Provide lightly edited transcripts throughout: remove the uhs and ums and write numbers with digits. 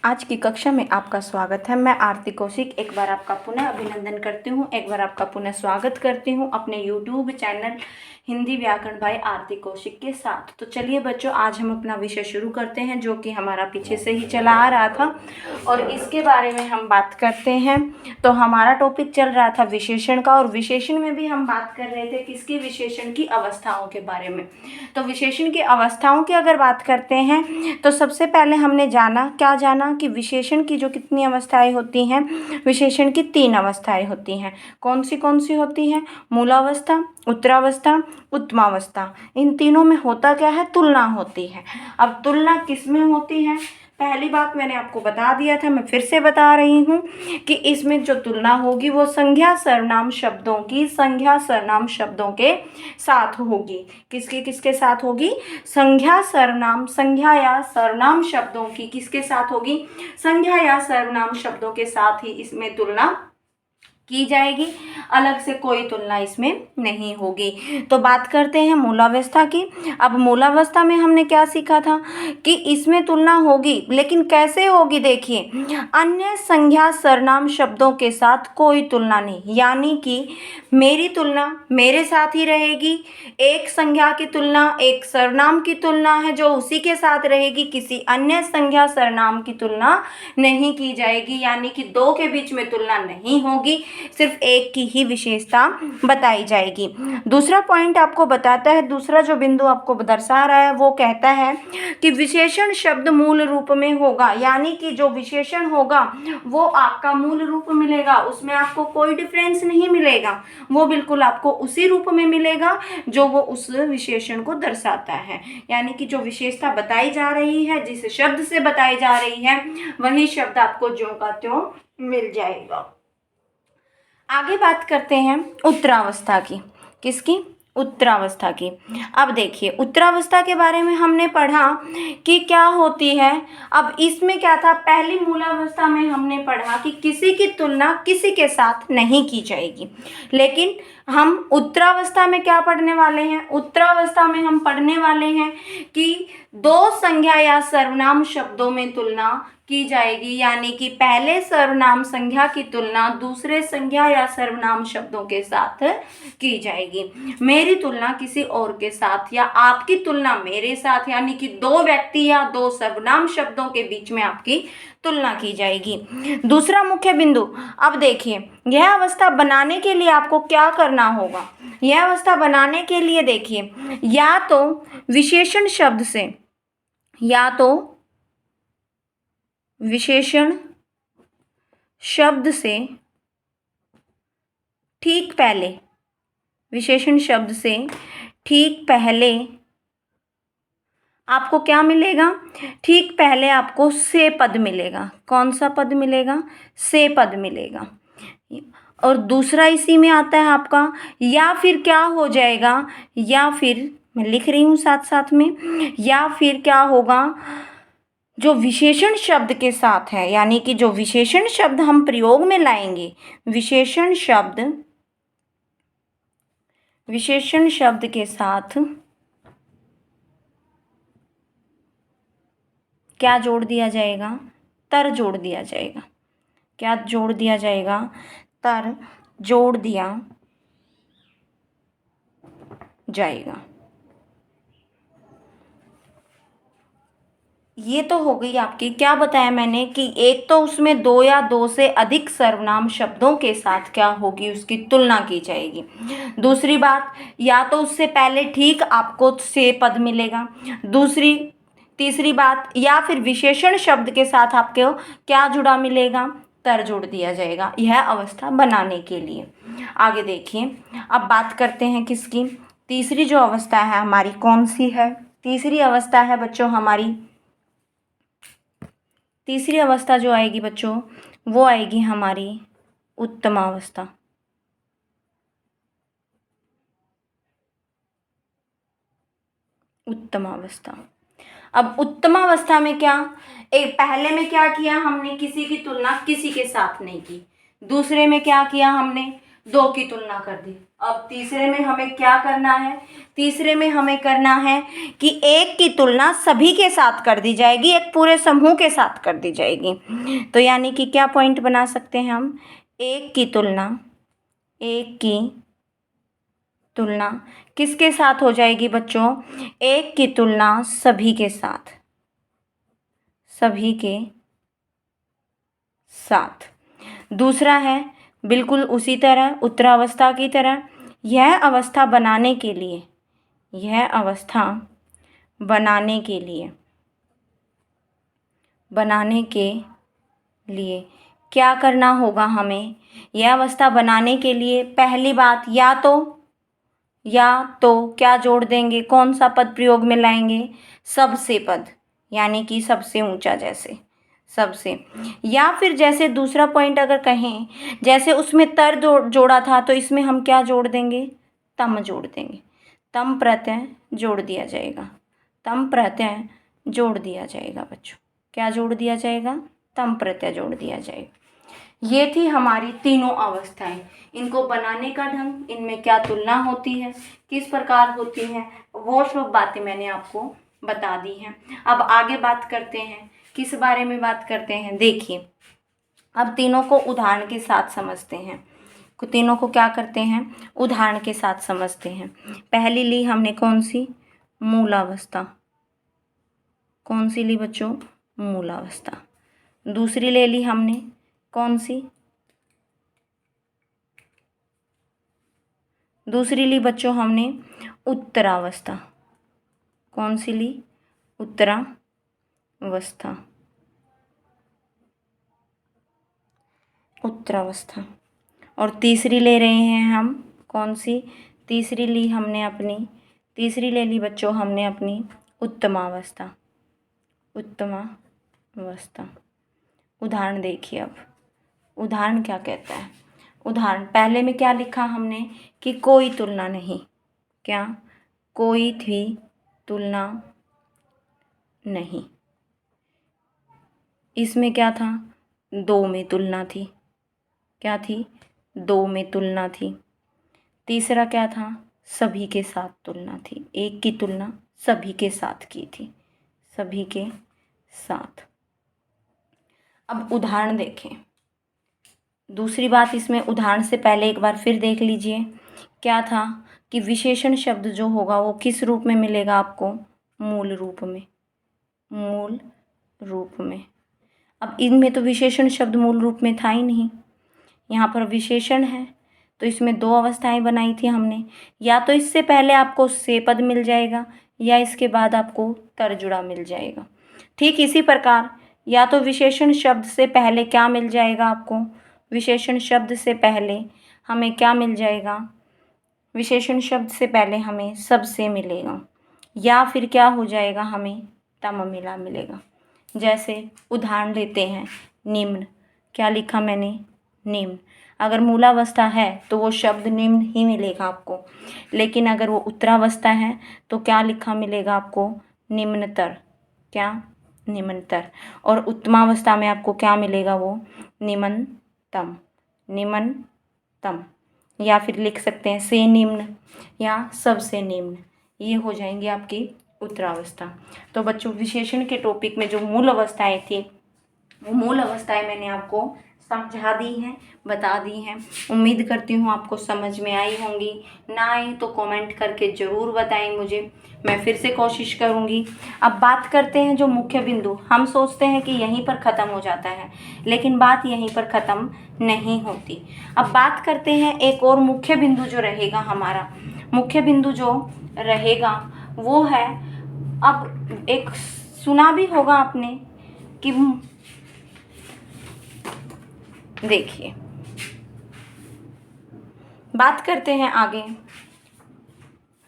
आज की कक्षा में आपका स्वागत है। मैं आरती कौशिक एक बार आपका पुनः अभिनंदन करती हूँ, एक बार आपका पुनः स्वागत करती हूँ अपने YouTube चैनल हिंदी व्याकरण बाय आरती कौशिक के साथ। तो चलिए बच्चों, आज हम अपना विषय शुरू करते हैं जो कि हमारा पीछे से ही चला आ रहा था और इसके बारे में हम बात करते हैं। तो हमारा टॉपिक चल रहा था विशेषण का, और विशेषण में भी हम बात कर रहे थे किसकी? विशेषण की अवस्थाओं के बारे में। तो विशेषण की अवस्थाओं की अगर बात करते हैं तो सबसे पहले हमने क्या जाना कि विशेषण की जो कितनी अवस्थाएं होती हैं, विशेषण की 3 अवस्थाएं होती हैं। कौन सी होती हैं? मूलावस्था, उत्तरावस्था, उत्तमावस्था। इन तीनों में होता क्या है? तुलना होती है। अब तुलना किस में होती है? पहली बात मैंने आपको बता दिया था, मैं फिर से बता रही हूँ कि इसमें जो तुलना होगी वो संज्ञा सर्वनाम शब्दों के साथ होगी। किसके साथ होगी? संज्ञा या सर्वनाम शब्दों की किसके साथ होगी? संज्ञा या सर्वनाम शब्दों के साथ ही इसमें तुलना की जाएगी, अलग से कोई तुलना इसमें नहीं होगी। तो बात करते हैं मूलावस्था की। अब मूलावस्था में हमने क्या सीखा था कि इसमें तुलना होगी, लेकिन कैसे होगी? देखिए, अन्य संज्ञा सर्वनाम शब्दों के साथ कोई तुलना नहीं, यानी कि मेरी तुलना मेरे साथ ही रहेगी। एक संज्ञा की तुलना एक सर्वनाम की तुलना है जो उसी के साथ रहेगी, किसी अन्य संज्ञा सर्वनाम की तुलना नहीं की जाएगी, यानी कि दो के बीच में तुलना नहीं होगी, सिर्फ एक की ही विशेषता बताई जाएगी। दूसरा पॉइंट आपको बताता है, दूसरा जो बिंदु आपको दर्शा रहा है वो कहता है कि विशेषण शब्द मूल रूप में होगा, यानी कि जो विशेषण होगा वो आपका मूल रूप मिलेगा, उसमें आपको कोई डिफरेंस नहीं मिलेगा, वो बिल्कुल आपको उसी रूप में मिलेगा जो वो उस विशेषण को दर्शाता है। यानी कि जो विशेषता बताई जा रही है, जिस शब्द से बताई जा रही है, वही शब्द आपको ज्यों का त्यों मिल जाएगा। आगे बात करते हैं उत्तरावस्था की। किसकी? उत्तरावस्था की। अब देखिए, उत्तरावस्था के बारे में हमने पढ़ा कि क्या होती है। अब इसमें क्या था? पहली मूलावस्था में हमने पढ़ा कि किसी की तुलना किसी के साथ नहीं की जाएगी, लेकिन हम उत्तरावस्था में क्या पढ़ने वाले हैं? उत्तरावस्था में हम पढ़ने वाले हैं कि दो संज्ञा या सर्वनाम शब्दों में तुलना की जाएगी, यानी कि पहले सर्वनाम संज्ञा की तुलना दूसरे संज्ञा या सर्वनाम शब्दों के साथ की जाएगी। मेरी तुलना किसी और के साथ या आपकी तुलना मेरे साथ, यानी कि दो व्यक्ति या दो सर्वनाम शब्दों के बीच में आपकी तुलना की जाएगी। दूसरा मुख्य बिंदु, अब देखिए, यह अवस्था बनाने के लिए आपको क्या करना होगा? यह अवस्था बनाने के लिए देखिए, या तो विशेषण शब्द से ठीक पहले आपको क्या मिलेगा? ठीक पहले आपको से पद मिलेगा। कौन सा पद मिलेगा? से पद मिलेगा। और दूसरा इसी में आता है आपका, या फिर क्या हो जाएगा, या फिर मैं लिख रही हूँ साथ साथ में, या फिर क्या होगा, जो विशेषण शब्द के साथ है, यानी कि जो विशेषण शब्द हम प्रयोग में लाएंगे, विशेषण शब्द के साथ क्या जोड़ दिया जाएगा? तर जोड़ दिया जाएगा। क्या जोड़ दिया जाएगा? तर जोड़ दिया जाएगा। ये तो हो गई आपकी, क्या बताया मैंने कि एक तो उसमें दो या दो से अधिक सर्वनाम शब्दों के साथ क्या होगी? उसकी तुलना की जाएगी। दूसरी बात, या तो उससे पहले ठीक आपको से पद मिलेगा। तीसरी बात, या फिर विशेषण शब्द के साथ आपको क्या जुड़ा मिलेगा? तर जोड़ दिया जाएगा, यह अवस्था बनाने के लिए। आगे देखिए, अब बात करते हैं किसकी? तीसरी जो अवस्था है हमारी, कौन सी है? तीसरी अवस्था है बच्चों हमारी, तीसरी अवस्था जो आएगी बच्चों, वो आएगी हमारी उत्तमावस्था। उत्तमावस्था। अब उत्तमावस्था में क्या? एक पहले में क्या किया हमने? किसी की तुलना किसी के साथ नहीं की। दूसरे में क्या किया हमने? 2 की तुलना कर दी। अब तीसरे में हमें क्या करना है, तीसरे में हमें करना है कि 1 की तुलना सभी के साथ कर दी जाएगी, एक पूरे समूह के साथ कर दी जाएगी। तो यानी कि क्या पॉइंट बना सकते हैं हम, 1 की तुलना किसके साथ हो जाएगी बच्चों, 1 की तुलना सभी के साथ, दूसरा है बिल्कुल उसी तरह उत्तरावस्था की तरह, यह अवस्था बनाने के लिए क्या करना होगा हमें, यह अवस्था बनाने के लिए पहली बात या तो क्या जोड़ देंगे, कौन सा पद प्रयोग में लाएंगे, सबसे पद, यानी कि सबसे ऊंचा, जैसे सबसे, या फिर जैसे दूसरा पॉइंट अगर कहें, जैसे उसमें तर जोड़ा था तो इसमें हम क्या जोड़ देंगे, तम जोड़ देंगे, तम प्रत्यय जोड़ दिया जाएगा बच्चों, क्या जोड़ दिया जाएगा, तम प्रत्यय जोड़ दिया जाएगा। ये थी हमारी तीनों अवस्थाएं। इनको बनाने का ढंग, इनमें क्या तुलना होती है, किस प्रकार होती है, वो सब बातें मैंने आपको बता दी हैं। अब आगे बात करते हैं, किस बारे में बात करते हैं, देखिए अब तीनों को उदाहरण के साथ समझते हैं। तीनों को क्या करते हैं, उदाहरण के साथ समझते हैं। पहली ली हमने कौन सी, मूलावस्था, कौन सी ली बच्चों, मूलावस्था। दूसरी ले ली हमने कौन सी, दूसरी ली बच्चों हमने उत्तरावस्था, कौन सी ली, उत्तरावस्था। और तीसरी ले रहे हैं हम कौन सी, तीसरी ले ली बच्चों हमने अपनी उत्तमावस्था। उदाहरण देखिए, अब उदाहरण क्या कहता है, उदाहरण पहले में क्या लिखा हमने कि कोई तुलना नहीं, क्या, कोई भी तुलना नहीं। इसमें क्या था, 2 में तुलना थी, क्या थी, 2 में तुलना थी। तीसरा क्या था, सभी के साथ तुलना थी, 1 की तुलना सभी के साथ की थी, सभी के साथ। अब उदाहरण देखें, दूसरी बात इसमें उदाहरण से पहले एक बार फिर देख लीजिए, क्या था कि विशेषण शब्द जो होगा वो किस रूप में मिलेगा आपको, मूल रूप में। अब इनमें तो विशेषण शब्द मूल रूप में था ही नहीं, यहाँ पर विशेषण है, तो इसमें 2 अवस्थाएं बनाई थी हमने, या तो इससे पहले आपको से पद मिल जाएगा या इसके बाद आपको तर जुड़ा मिल जाएगा। ठीक इसी प्रकार या तो विशेषण शब्द से पहले क्या मिल जाएगा आपको, विशेषण शब्द से पहले हमें क्या मिल जाएगा, विशेषण शब्द से पहले हमें सबसे मिलेगा, या फिर क्या हो जाएगा, हमें तम मिलेगा। जैसे उदाहरण लेते हैं, निम्न, क्या लिखा मैंने, निम्न। अगर मूलावस्था है तो वो शब्द निम्न ही मिलेगा आपको, लेकिन अगर वो उत्तरावस्था है तो क्या लिखा मिलेगा आपको, निम्नतर, क्या, निम्नतर। और उत्तमावस्था में आपको क्या मिलेगा, वो निम्नतम, या फिर लिख सकते हैं से निम्न या सबसे निम्न, ये हो जाएंगी आपकी उत्तरावस्था। तो बच्चों विशेषण के टॉपिक में जो मूल अवस्थाएं थी वो मूल अवस्थाएं मैंने आपको समझा दी हैं, बता दी हैं। उम्मीद करती हूँ आपको समझ में आई होंगी, ना आई तो कमेंट करके ज़रूर बताएं मुझे, मैं फिर से कोशिश करूँगी। अब बात करते हैं जो मुख्य बिंदु, हम सोचते हैं कि यहीं पर ख़त्म हो जाता है, लेकिन बात यहीं पर ख़त्म नहीं होती। अब बात करते हैं एक और मुख्य बिंदु जो रहेगा हमारा, मुख्य बिंदु जो रहेगा वो है, अब एक सुना भी होगा आपने कि, देखिए बात करते हैं आगे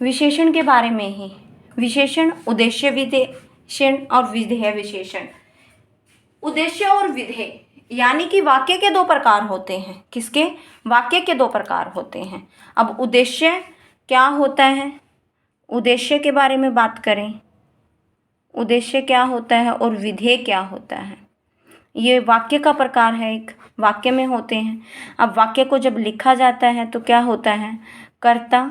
विशेषण के बारे में ही, विशेषण, उद्देश्य विशेषण और विधेय विशेषण। उद्देश्य और विधेय यानी कि वाक्य के 2 प्रकार होते हैं, किसके, वाक्य के 2 प्रकार होते हैं। अब उद्देश्य क्या होता है, उद्देश्य के बारे में बात करें, उद्देश्य क्या होता है और विधेय क्या होता है। ये वाक्य का प्रकार है, एक वाक्य में होते हैं। अब वाक्य को जब लिखा जाता है तो क्या होता है, कर्ता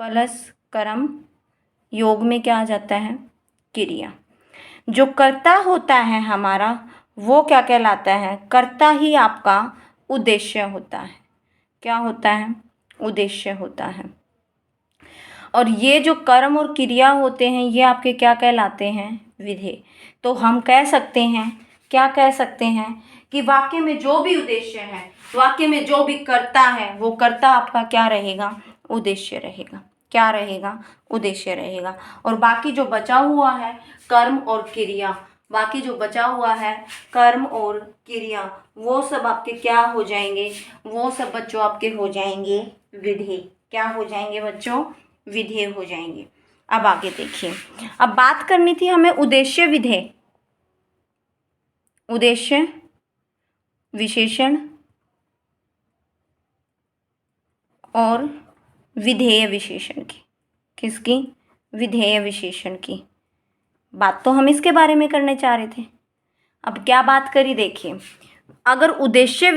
प्लस कर्म, योग में क्या आ जाता है, क्रिया। जो कर्ता होता है हमारा वो क्या कहलाता है, कर्ता ही आपका उद्देश्य होता है। क्या होता है, उद्देश्य होता है। और ये जो कर्म और क्रिया होते हैं ये आपके क्या कहलाते हैं, विधेय। तो हम कह सकते हैं, क्या कह सकते हैं कि वाक्य में जो भी उद्देश्य है, वाक्य में जो भी कर्ता है वो कर्ता आपका क्या रहेगा, उद्देश्य रहेगा। क्या रहेगा, उद्देश्य रहेगा। और बाकी जो बचा हुआ है कर्म और क्रिया, बाकी जो बचा हुआ है कर्म और क्रिया, वो सब आपके क्या हो जाएंगे, वो सब बच्चों आपके हो जाएंगे विधेय। क्या हो जाएंगे बच्चों, विधेय हो जाएंगे। अब आगे देखिए, अब बात करनी थी हमें उद्देश्य विधेय, उद्देश्य विशेषण और विधेय विशेषण की। किसकी, विधेय विशेषण की। बात तो हम इसके बारे में करने चाह रहे थे। अब क्या बात करी, देखिए, अगर उद्देश्य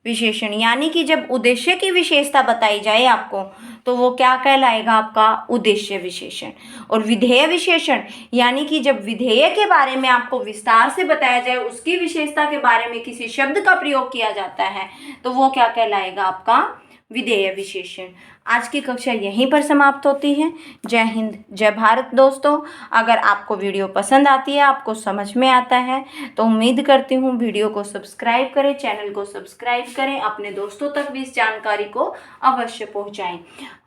विशेषण यानी कि जब उद्देश्य की विशेषता बताई जाए आपको तो वो क्या कहलाएगा, आपका उद्देश्य विशेषण। और विधेय विशेषण यानी कि जब विधेय के बारे में आपको विस्तार से बताया जाए, उसकी विशेषता के बारे में किसी शब्द का प्रयोग किया जाता है तो वो क्या कहलाएगा, आपका विधेय विशेषण। आज की कक्षा यहीं पर समाप्त होती है। जय हिंद, जय भारत दोस्तों। अगर आपको वीडियो पसंद आती है, आपको समझ में आता है, तो उम्मीद करती हूँ वीडियो को सब्सक्राइब करें, चैनल को सब्सक्राइब करें, अपने दोस्तों तक भी इस जानकारी को अवश्य पहुँचाएं।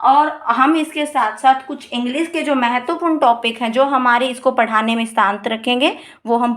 और हम इसके साथ साथ कुछ इंग्लिश के जो महत्वपूर्ण टॉपिक हैं, जो हमारे इसको पढ़ाने में स्थान रखेंगे, वो हम